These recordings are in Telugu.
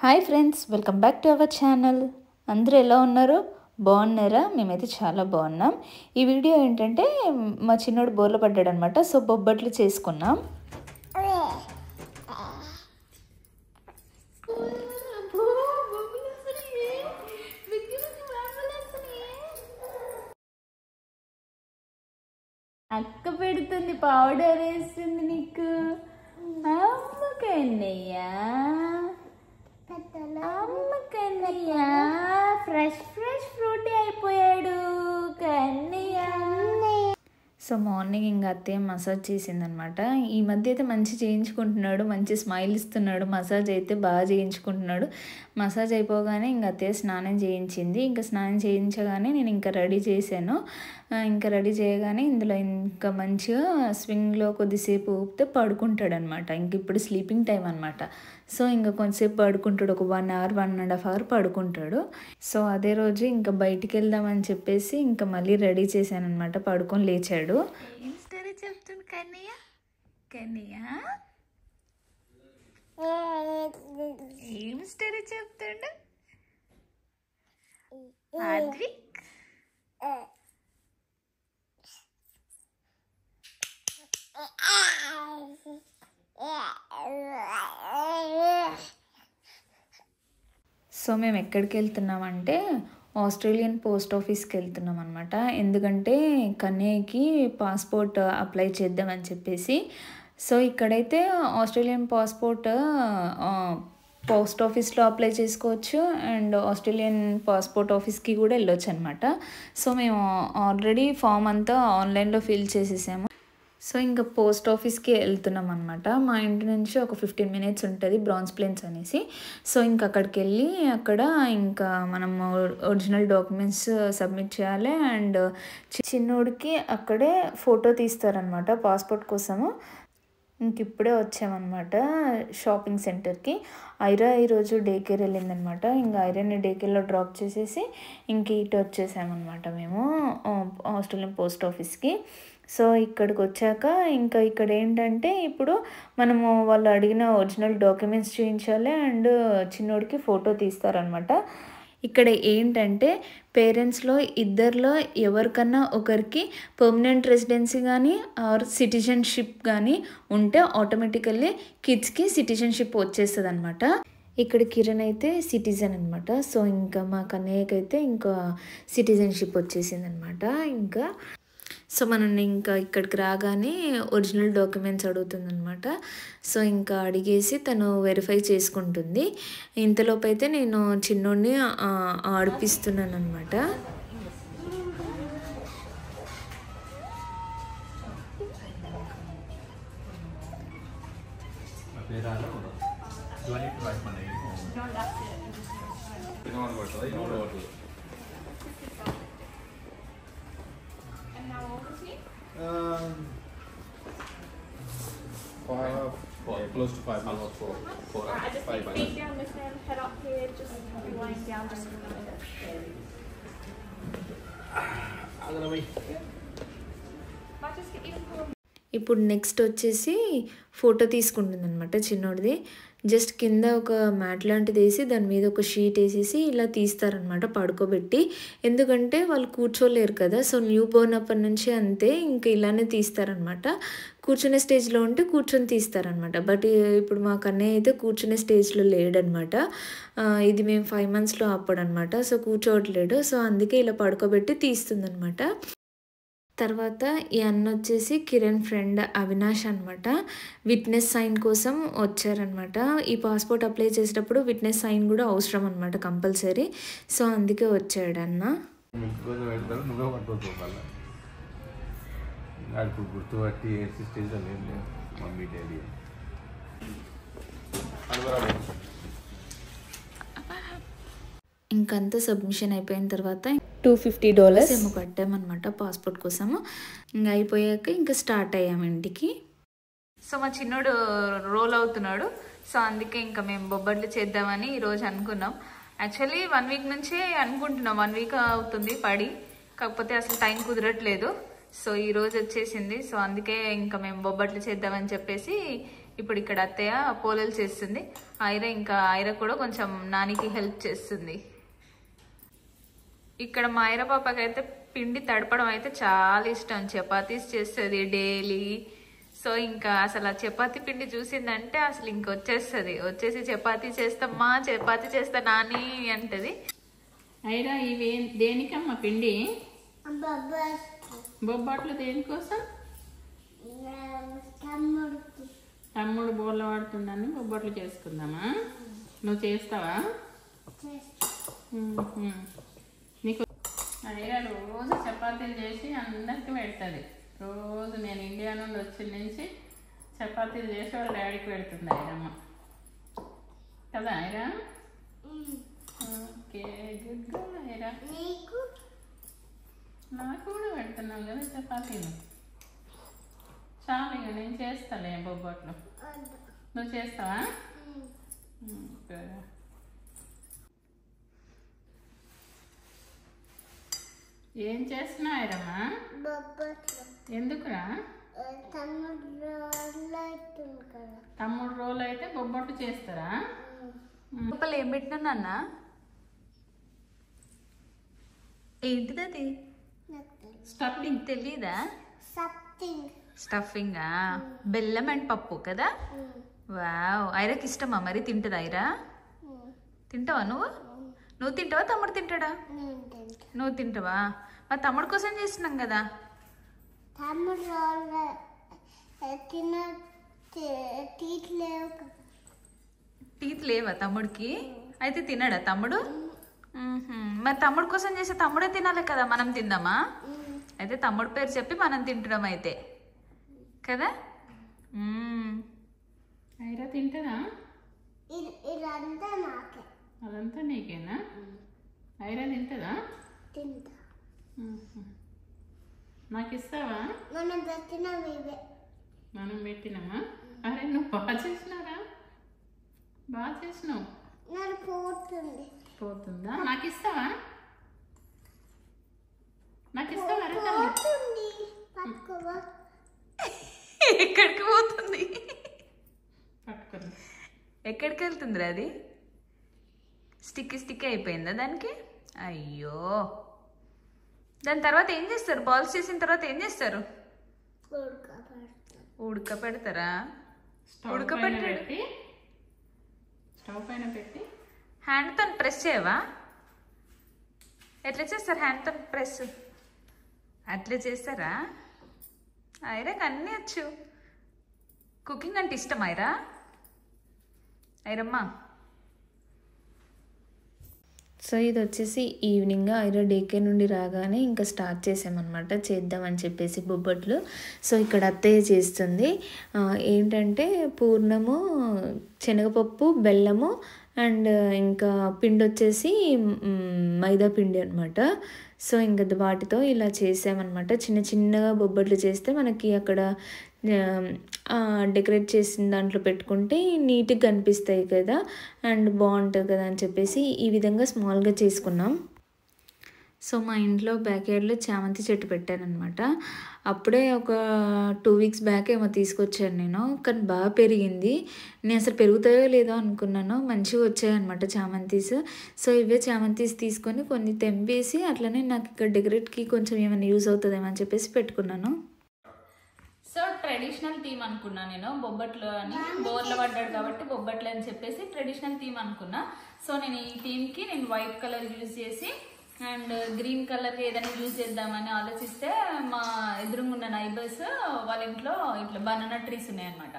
Hi friends, welcome back to our channel. అందరూ ఎలా ఉన్నారు? బాగున్నారా? మేమైతే చాలా బాగున్నాం. ఈ వీడియో ఏంటంటే మా చిన్నోడు బోర్ల పడ్డాడు అనమాట. సో బొబ్బట్లు చేసుకున్నాం. అక్క పెడుతుంది, పౌడర్ వేస్తుంది నీకు. అమ్మ కన్నయ్యా, అమ్మ కన్నయ్య ఫ్రెష్ ఫ్రూటీ అయిపోయాడు కన్నయ్య. సో మార్నింగ్ ఇంకా అత్తయ్య మసాజ్ చేసిందనమాట. ఈ మధ్య అయితే మంచి చేయించుకుంటున్నాడు, మంచి స్మైల్ ఇస్తున్నాడు. మసాజ్ అయితే బాగా చేయించుకుంటున్నాడు. మసాజ్ అయిపోగానే ఇంకా అత్తయ్య స్నానం చేయించింది. ఇంకా స్నానం చేయించగానే నేను ఇంకా రెడీ చేశాను. ఇంకా రెడీ చేయగానే ఇందులో ఇంకా మంచిగా స్వింగ్లో కొద్దిసేపు ఊపితే పడుకుంటాడు అనమాట. ఇంక ఇప్పుడు స్లీపింగ్ టైం అనమాట. సో ఇంకా కొంతసేపు పడుకుంటాడు, ఒక 1 hour 1.5 hour పడుకుంటాడు. సో అదే రోజు ఇంకా బయటికి వెళ్దామని చెప్పేసి ఇంకా మళ్ళీ రెడీ చేశాను అనమాట. పడుకొని లేచాడు. ఏం స్టోరీ చెప్తుంది కన్నయ్య? కన్నయ్య ఏం స్టోరీ చెప్తాడు? ఆద్విక్ సో మేము ఎక్కడికి వెళ్తున్నామంటే ఆస్ట్రేలియన్ పోస్ట్ ఆఫీస్కి వెళ్తున్నాం అనమాట. ఎందుకంటే కన్నయ్యకి పాస్పోర్ట్ అప్లై చేద్దామని చెప్పేసి. సో ఇక్కడైతే ఆస్ట్రేలియన్ పాస్పోర్ట్ పోస్ట్ ఆఫీస్లో అప్లై చేసుకోవచ్చు అండ్ ఆస్ట్రేలియన్ పాస్పోర్ట్ ఆఫీస్కి కూడా వెళ్ళొచ్చు అనమాట. సో మేము ఆల్రెడీ ఫామ్ అంతా ఆన్లైన్లో ఫిల్ చేసేసాము. సో ఇంకా పోస్ట్ ఆఫీస్కి వెళ్తున్నాం అనమాట. మా ఇంటి నుంచి ఒక 15 minutes ఉంటుంది, బ్రాన్స్ ప్లేన్స్ అనేసి. సో ఇంకా అక్కడికి వెళ్ళి అక్కడ ఇంకా మనం ఒరిజినల్ డాక్యుమెంట్స్ సబ్మిట్ చేయాలి. అండ్ చిన్నోడికి అక్కడే ఫోటో తీస్తారనమాట పాస్పోర్ట్ కోసము. ఇంక ఇప్పుడే వచ్చామన్నమాట షాపింగ్ సెంటర్కి. ఐరా ఈరోజు డే కేర్ వెళ్ళిందనమాట. ఇంకా ఐరాని డే కేర్లో డ్రాప్ చేసేసి ఇంక ఇటు వచ్చేసామన్నమాట మేము ఆస్ట్రేలియన్ పోస్ట్ ఆఫీస్కి. సో ఇక్కడికి వచ్చాక ఇంకా ఇక్కడ ఏంటంటే ఇప్పుడు మనము వాళ్ళు అడిగిన ఒరిజినల్ డాక్యుమెంట్స్ చూపించాలి అండ్ చిన్నోడికి ఫోటో తీస్తారనమాట. ఇక్కడ ఏంటంటే పేరెంట్స్లో ఇద్దరిలో ఎవరికన్నా ఒకరికి పర్మనెంట్ రెసిడెన్సీ కానీ ఆర్ సిటిజన్షిప్ కానీ ఉంటే ఆటోమేటికల్లీ కిడ్స్కి సిటిజన్షిప్ వచ్చేస్తుంది అనమాట. ఇక్కడ కిరణ్ అయితే సిటిజన్ అనమాట. సో ఇంకా మా కన్నయ్యకి అయితే ఇంకా సిటిజన్షిప్ వచ్చేసింది అనమాట. ఇంకా సో మనల్ని ఇంకా ఇక్కడికి రాగానే ఒరిజినల్ డాక్యుమెంట్స్ అడుగుతుంది అనమాట. సో ఇంకా అడిగేసి తను వెరిఫై చేసుకుంటుంది. ఇంతలోపు అయితే నేను చిన్నోడిని ఆడిపిస్తున్నాను అనమాట. Close to 5 minutes. Four. I just need feet down this way, head up here, just lying down, just ఇప్పుడు నెక్స్ట్ వచ్చేసి ఫోటో తీసుకుంటుంది అనమాట చిన్నోడిది. జస్ట్ కింద ఒక మ్యాట్ లాంటిది వేసి దాని మీద ఒక షీట్ వేసేసి ఇలా తీస్తారనమాట పడుకోబెట్టి. ఎందుకంటే వాళ్ళు కూర్చోలేరు కదా. సో న్యూ బోర్న్ అప్పటి నుంచి అంతే, ఇంకా ఇలానే తీస్తారనమాట. కూర్చునే స్టేజ్లో ఉంటే కూర్చొని తీస్తారనమాట. బట్ ఇప్పుడు మా కన్నయ్య అయితే కూర్చునే స్టేజ్లో లేడనమాట. ఇది మేము 5 monthsలో అప్పుడనమాట. సో కూర్చోవట్లేడు. సో అందుకే ఇలా పడుకోబెట్టి తీస్తుందనమాట. తర్వాత ఈ అన్న వచ్చేసి కిరణ్ ఫ్రెండ్ అవినాష్ అనమాట. విట్నెస్ సైన్ కోసం వచ్చారనమాట. ఈ పాస్పోర్ట్ అప్లై చేసేటప్పుడు విట్నెస్ సైన్ కూడా అవసరం అనమాట, కంపల్సరీ. సో అందుకే వచ్చాడు అన్న. గుర్తుపట్టి మమ్మీ డాడీ ఇంకంతా సబ్మిషన్ అయిపోయిన తర్వాత $250 ఏమో కట్టామన్నమాట పాస్పోర్ట్ కోసము. ఇంకా అయిపోయాక ఇంకా స్టార్ట్ అయ్యాము ఇంటికి. సో మా చిన్నోడు రోల్ అవుతున్నాడు. సో అందుకే ఇంకా మేము బొబ్బట్లు చేద్దామని ఈరోజు అనుకున్నాం. యాక్చువల్లీ 1 week నుంచే అనుకుంటున్నాం. 1 week అవుతుంది పడి, కాకపోతే అసలు టైం కుదరట్లేదు. సో ఈరోజు వచ్చేసింది. సో అందుకే ఇంకా మేము బొబ్బట్లు చేద్దామని చెప్పేసి ఇప్పుడు ఇక్కడ అత్తయ్య పోలేలు చేస్తుంది. ఐర కూడా కొంచెం నానికి హెల్ప్ చేస్తుంది. ఇక్కడ మా ఐర పాపకైతే పిండి తడపడం అయితే చాలా ఇష్టం. చపాతీస్ చేస్తుంది డైలీ. సో ఇంకా అసలు ఆ చపాతీ పిండి చూసిందంటే అసలు వచ్చేసి చపాతీ చేస్తా నాని అంటది. ఐరా ఇవి దేనికమ్మా పిండి? బొబ్బట్లు దేనికోసం? తమ్ముడు బోర్ల వాడుతుందని బొబ్బట్లు చేసుకుందామా? నువ్వు చేస్తావా? నీకు ఐరా రోజు చపాతీలు చేసి అందరికి పెడుతుంది. రోజు నేను ఇండియా నుండి వచ్చిన నుంచి చపాతీలు చేసి వాళ్ళ డాడీకి పెడుతుంది ఐరమ్మ కదా ఐరా? Okay, good Aira. నాకు కూడా పెడుతున్నావు కదా చపాతీలు. చాలు, ఇక నేను చేస్తాలే బొబ్బట్లు. నువ్వు చేస్తావా? ఏం చేస్తున్నావు ఐరమ్మా? ఎందుకురా? తమ్ముడు రోల్ అయితే బొబ్బట్టు చేస్తారా? లోపల ఏం పెట్టినా నాన్న? ఏంటిది అది? స్టఫింగ్. తెలీదా? స్టఫింగా? బెల్లం అండ్ పప్పు కదా? వావ్, ఐరాకి ఇష్టమా మరి? తింటదా ఐరా? తింటావా నువ్వు? నువ్వు తింటావా తమ్ముడు తింటాడా? నువ్వు తింటావా? మరి తమ్ముడు కోసం చేస్తున్నాం కదా. టీత్ లేవా తమ్ముడికి? అయితే తినడా తమ్ముడు? మరి తమ్ముడు కోసం చేస్తే తమ్ముడే తినాలి కదా, మనం తిందామా? అయితే తమ్ముడు పేరు చెప్పి మనం తింటున్నాం అయితే కదా. ఐరా తింటారా? అదంతా నీకేనా? ఐరా తింటుందా? నాకు ఇస్తావా? మనం పెట్టినామా? అరే నువ్వు బాగా చేసినారా? బాగా చేసినావు. పోతుందా? నాకు ఇస్తావా? ఎక్కడికి పోతుంది? పట్టుకుంది. ఎక్కడికి వెళ్తుందిరా అది? స్టిక్ అయిపోయిందా దానికి? అయ్యో, దాని తర్వాత ఏం చేస్తారు? బాల్స్ చేసిన తర్వాత ఏం చేస్తారు? ఉడకపెడతారా? ఉడకపెట్టి స్టవ్ పైన పెట్టి హ్యాండ్తో ప్రెస్ చేయవా? ఎట్లా చేస్తారు హ్యాండ్తో ప్రెస్? అట్లా చేస్తారా? ఐరాకి అన్నీ వచ్చు. కుకింగ్ అంటే ఇష్టం ఐరా? ఐరమ్మా. సో ఇది వచ్చేసి ఈవినింగ్ ఐరా డే కేర్ నుండి రాగానే ఇంకా స్టార్ట్ చేసామన్నమాట, చేద్దామని చెప్పేసి బొబ్బట్లు. సో ఇక్కడ అత్తయ్య చేస్తుంది. ఏంటంటే పూర్ణము, శనగపప్పు, బెల్లము అండ్ ఇంకా పిండి వచ్చేసి మైదా పిండి అనమాట. సో ఇంకా వాటితో ఇలా చేసామన్నమాట. చిన్నగా బొబ్బట్లు చేస్తే మనకి అక్కడ డెకరేట్ చేసిన దాంట్లో పెట్టుకుంటే నీట్గా కనిపిస్తాయి కదా అండ్ బాగుంటుంది కదా అని చెప్పేసి ఈ విధంగా స్మాల్గా చేసుకున్నాం. సో మా ఇంట్లో బ్యాక్ యార్డ్లో చామంతి చెట్టు పెట్టానమాట. అప్పుడే ఒక 2 weeks బ్యాక్ ఏమో తీసుకొచ్చాను నేను, కానీ బాగా పెరిగింది. నేను అసలు పెరుగుతాయో లేదో అనుకున్నాను, మంచిగా వచ్చాయన్నమాట చామంతీస్. సో ఇవే చామంతీస్ తీసుకొని కొన్ని తెంపేసి అట్లనే నాకు ఇక్కడ డెకరేట్కి కొంచెం ఏమైనా యూజ్ అవుతుందేమో అని చెప్పేసి పెట్టుకున్నాను. సో ట్రెడిషనల్ థీమ్ అనుకున్నా నేను, బొబ్బట్లు అని బోర్ల పడ్డాడు కాబట్టి బొబ్బట్లు అని చెప్పేసి ట్రెడిషనల్ థీమ్ అనుకున్నా. సో నేను ఈ థీమ్కి వైట్ కలర్ యూజ్ చేసి అండ్ గ్రీన్ కలర్ ఏదైనా యూజ్ చేద్దామని ఆలోచిస్తే మా ఎదురుగున్న నైబర్స్ వాళ్ళ ఇంట్లో ఇట్లా బనానా ట్రీస్ ఉన్నాయన్నమాట.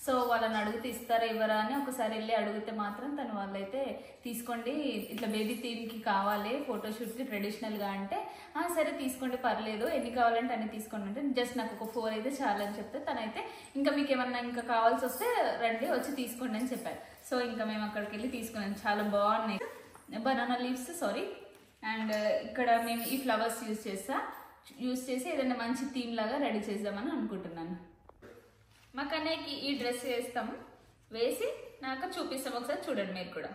సో వాళ్ళని అడిగితే ఇస్తారా ఇవ్వరా అని ఒకసారి వెళ్ళి అడిగితే మాత్రం తను వాళ్ళైతే తీసుకోండి, ఇట్లా బేబీ థీమ్కి కావాలి ఫోటోషూట్కి ట్రెడిషనల్గా అంటే సరే తీసుకోండి పర్లేదు, ఎన్ని కావాలంటే అన్ని తీసుకోండి అంటే జస్ట్ నాకు ఒక 4 అయితే చాలని చెప్తే తనైతే ఇంకా మీకు ఏమన్నా ఇంకా కావాల్సి వస్తే రండి వచ్చి తీసుకోండి అని చెప్పారు. సో ఇంకా మేము అక్కడికి వెళ్ళి తీసుకున్నాం. చాలా బాగున్నాయి బనానా లీవ్స్ అండ్ ఇక్కడ మేము ఈ ఫ్లవర్స్ యూస్ చేసి ఏదైనా మంచి థీమ్ లాగా రెడీ చేద్దామని అనుకుంటున్నాను. మా కన్నయ్యకి ఈ డ్రెస్ వేసి నాకు చూపిస్తాం, ఒకసారి చూడండి మీరు కూడా.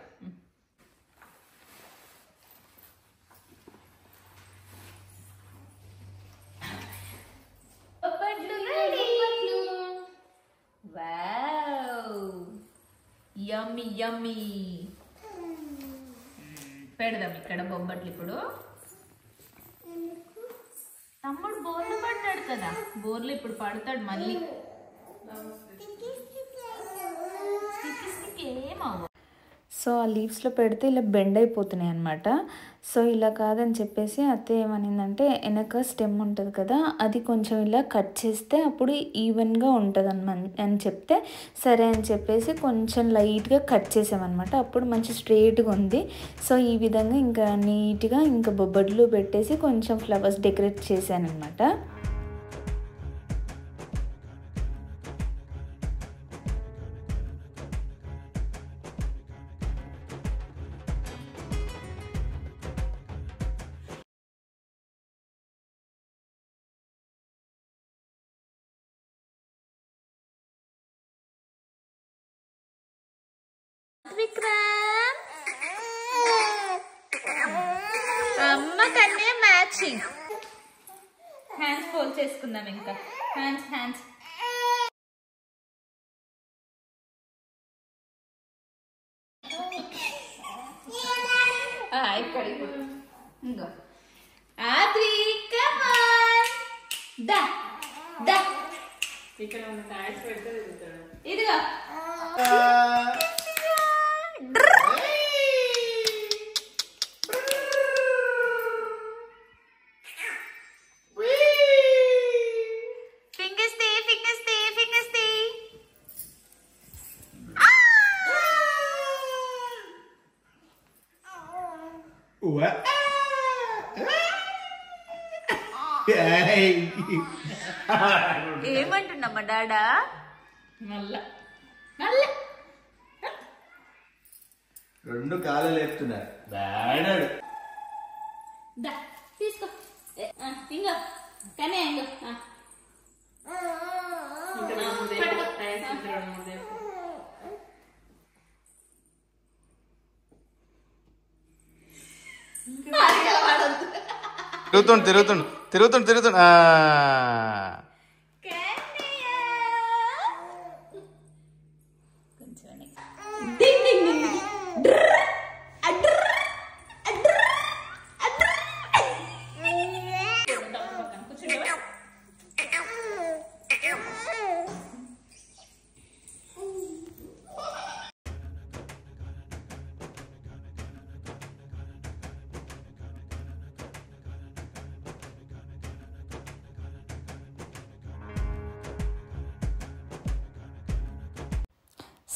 వావ్ యమ్మీ యమ్మీ. పెడదాం ఇక్కడ బొబ్బట్లు. ఇప్పుడు తమ్ముడు బోర్లు పడ్డాడు కదా, బోర్లు ఇప్పుడు పడతాడు మళ్ళీ. ఏమవు. సో ఆ లీవ్స్లో పెడితే ఇలా బెండ్ అయిపోతున్నాయి అనమాట. సో ఇలా కాదని చెప్పేసి అత్తయ్య ఏమనిందంటే వెనక స్టెమ్ ఉంటుంది కదా, అది కొంచెం ఇలా కట్ చేస్తే అప్పుడు ఈవెన్గా ఉంటుంది అని చెప్తే సరే అని చెప్పేసి కొంచెం లైట్గా కట్ చేసామన్నమాట. అప్పుడు మంచి స్ట్రైట్గా ఉంది. సో ఈ విధంగా ఇంకా నీట్గా ఇంకా బొబ్బట్లు పెట్టేసి కొంచెం ఫ్లవర్స్ డెకరేట్ చేశాను అనమాట. విక్రమ్ అమ్మ కన్నే మ్యాచింగ్. హ్యాండ్స్ ఫోల్డ్ చేసుకుందాం. ఇంకా హ్యాండ్స్ హ్యాండ్స్ ఇక్కడ ఇంకో ఆద్రి కమాన్ దా దా. ఇక్కడ ఉన్న టాయ్స్ పెడితే తిరుగుతాడు. ఇదిగో ఏమంటున్నామ్మా డాడా? మళ్ళా రెండు కాళ్ళు లేపుతున్నారు. బాడాడు తీసుకో. ఇంకో కానీ ఇంకో తిరుగుతుండు.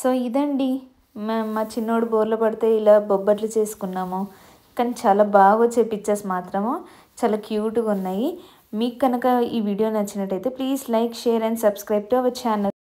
సో ఇదండి మా చిన్నోడు బోర్లు పడితే ఇలా బొబ్బట్లు చేసుకున్నాము. కానీ చాలా బాగా వచ్చే పిక్చర్స్ మాత్రము చాలా క్యూట్గా ఉన్నాయి. మీకు కనుక ఈ వీడియో నచ్చినట్టయితే please like, share and subscribe to our channel.